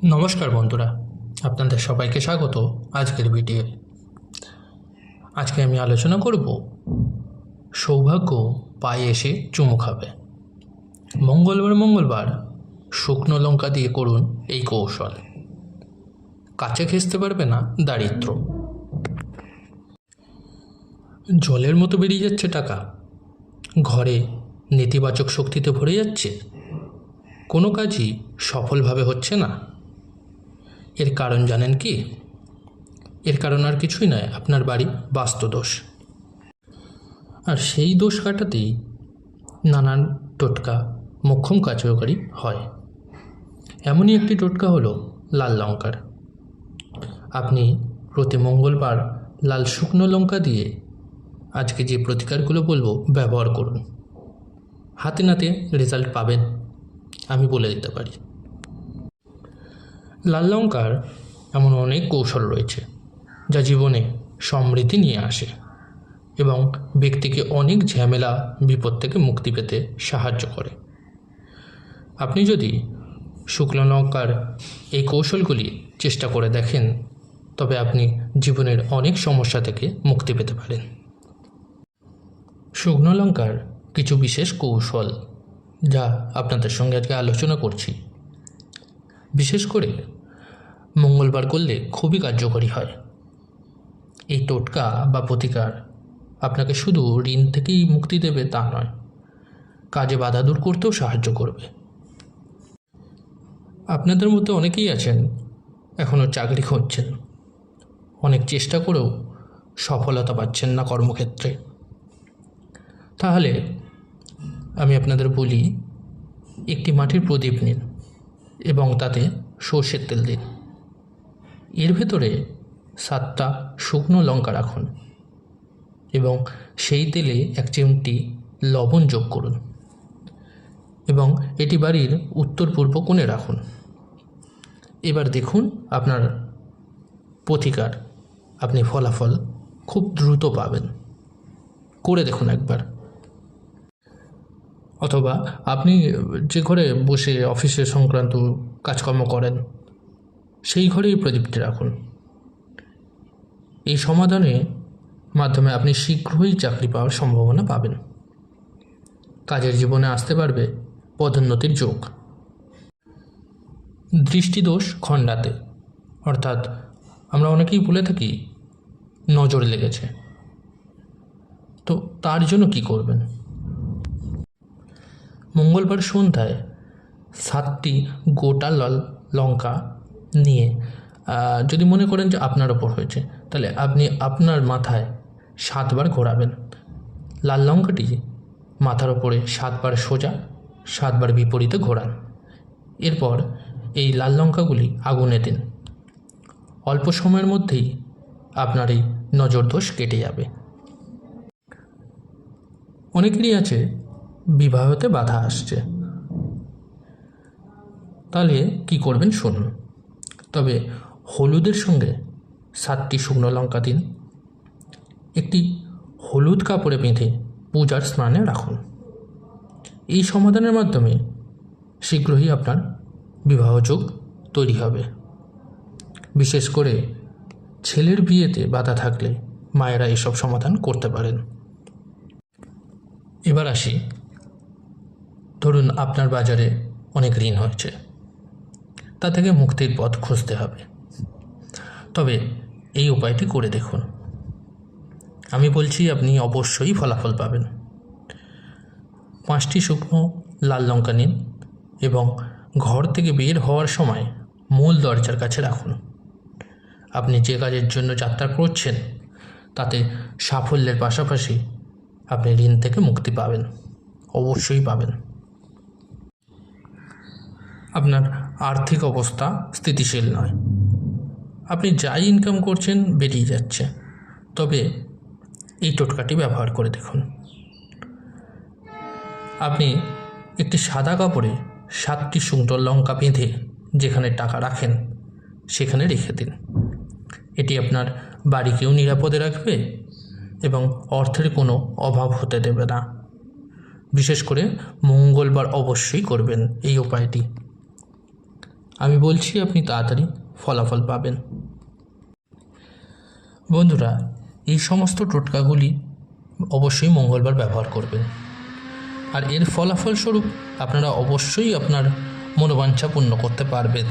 নমস্কার বন্ধুরা, আপনাদের সবাইকে স্বাগত আজকের ভিডিও। আজকে আমি আলোচনা করব সৌভাগ্য পায়ে এসে চুমু খাবে। মঙ্গলবার শুকনো লঙ্কা দিয়ে করুন এই কৌশল। কাছে ঘেঁষতে পারবে না দারিদ্র। জলের মতো বেরিয়ে যাচ্ছে টাকা, ঘরে নেতিবাচক শক্তিতে ভরে যাচ্ছে, কোনো কাজই সফলভাবে হচ্ছে না। এর কারণ জানেন কি? এর কারণ আর কিছুই নয়, আপনার বাড়ি বাস্তুদোষ। আর সেই দোষ কাটাতেই নানান টোটকা মোক্ষম কার্যকরী হয়। এমনই একটি টোটকা হলো লাল লঙ্কার। আপনি প্রতি মঙ্গলবার লাল শুকনো লঙ্কা দিয়ে আজকে যে প্রতিকারগুলো বলবো ব্যবহার করুন। হাতে নাতে রেজাল্ট পাবেন, আমি বলে দিতে পারি। লাল লঙ্কার এমন অনেক কৌশল রয়েছে যা জীবনে সমৃদ্ধি নিয়ে আসে এবং ব্যক্তিকে অনেক ঝামেলা বিপদ থেকে মুক্তি পেতে সাহায্য করে। আপনি যদি শুকনো লঙ্কার এই কৌশলগুলি চেষ্টা করে দেখেন, তবে আপনি জীবনের অনেক সমস্যা থেকে মুক্তি পেতে পারেন। শুকনো লঙ্কার কিছু বিশেষ কৌশল যা আপনাদের সঙ্গে আজকে আলোচনা করছি, বিশেষ করে মঙ্গলবার করলে খুবই কার্যকরী হয়। এই টোটকা বা প্রতিকার আপনাকে শুধু ঋণ থেকেই মুক্তি দেবে তা নয়, কাজে বাধা দূর করতেও সাহায্য করবে। আপনাদের মধ্যে অনেকেই আছেন এখনও চাকরি খুঁজছেন, অনেক চেষ্টা করেও সফলতা পাচ্ছেন না কর্মক্ষেত্রে। তাহলে আমি আপনাদের বলি, একটি মাটির প্রদীপ নিন এবং তাতে সর্ষের তেল দিন। এর ভেতরে 7টা শুকনো লঙ্কা রাখুন এবং সেই তেলে 1 চিমটি লবণ যোগ করুন এবং এটি বাড়ির উত্তর পূর্ব কোণে রাখুন। এবার দেখুন আপনার প্রতিকার, আপনি ফলাফল খুব দ্রুত পাবেন। করে দেখুন একবার। অথবা আপনি যে ঘরে বসে অফিসের সংক্রান্ত কাজকর্ম করেন সেই ঘরেই প্রদীপটি রাখুন। এই সমাধানের মাধ্যমে আপনি শীঘ্রই চাকরি পাওয়ার সম্ভাবনা পাবেন। কাজের জীবনে আসতে পারবে পদোন্নতির যোগ। দৃষ্টিদোষ খণ্ডাতে, অর্থাৎ আমরা অনেকেই বলে থাকি নজর লেগেছে, তো তার জন্য কি করবেন? মঙ্গলবার সন্ধ্যায় 7টি গোটা লাল লঙ্কা নিয়ে যদি মনে করেন যে আপনার ওপর হয়েছে, তাহলে আপনি আপনার মাথায় 7 বার ঘোরাবেন। লাল লঙ্কাটি মাথার ওপরে 7 বার সোজা, 7 বার বিপরীতে ঘোরান। এরপর এই লাল লঙ্কাগুলি আগুনে দিন। অল্প সময়ের মধ্যেই আপনার এই নজরদোষ কেটে যাবে। অনেকেরই আছে বিবাহতে বাধা আসছে, তাহলে কি করবেন শুনুন। তবে হলুদের সঙ্গে 7টি শুকনো লঙ্কা দিন, একটি হলুদ কাপড়ে বেঁধে পূজার স্নানে রাখুন। এই সমাধানের মাধ্যমে শীঘ্রই আপনার বিবাহযোগ তৈরি হবে। বিশেষ করে ছেলের বিয়েতে বাধা থাকলে মায়েরা এসব সমাধান করতে পারেন। এবার আসি, ধরুন আপনার বাজারে অনেক ঋণ হয়েছে, তা থেকে মুক্তির পথ খুঁজতে হবে। তবে এই উপায়টি করে দেখুন, আমি বলছি আপনি অবশ্যই ফলাফল পাবেন। 5টি শুকনো লাল লঙ্কা নিন এবং ঘর থেকে বের হওয়ার সময় মূল দরজার কাছে রাখুন। আপনি যে কাজের জন্য যাত্রা করছেন তাতে সাফল্যের পাশাপাশি আপনি ঋণ থেকে মুক্তি পাবেন, অবশ্যই পাবেন। আপনার আর্থিক অবস্থা স্থিতিশীল নয়, আপনি যাই ইনকাম করছেন বেরিয়ে যাচ্ছে, তবে এই টোটকাটি ব্যবহার করে দেখুন। আপনি একটি সাদা কাপড়ে 7টি শুকনো লঙ্কা বেঁধে যেখানে টাকা রাখেন সেখানে রেখে দিন। এটি আপনার বাড়িকেও নিরাপদে রাখবে এবং অর্থের কোনো অভাব হতে দেবে না। বিশেষ করে মঙ্গলবার অবশ্যই করবেন এই উপায়টি। আমি বলছি আপনি তাড়াতাড়ি ফলাফল পাবেন। বন্ধুরা, এই সমস্ত টোটকাগুলি অবশ্যই মঙ্গলবার ব্যবহার করবেন, আর এর ফলাফলস্বরূপ আপনারা অবশ্যই আপনার মনোবাঞ্ছা পূর্ণ করতে পারবেন।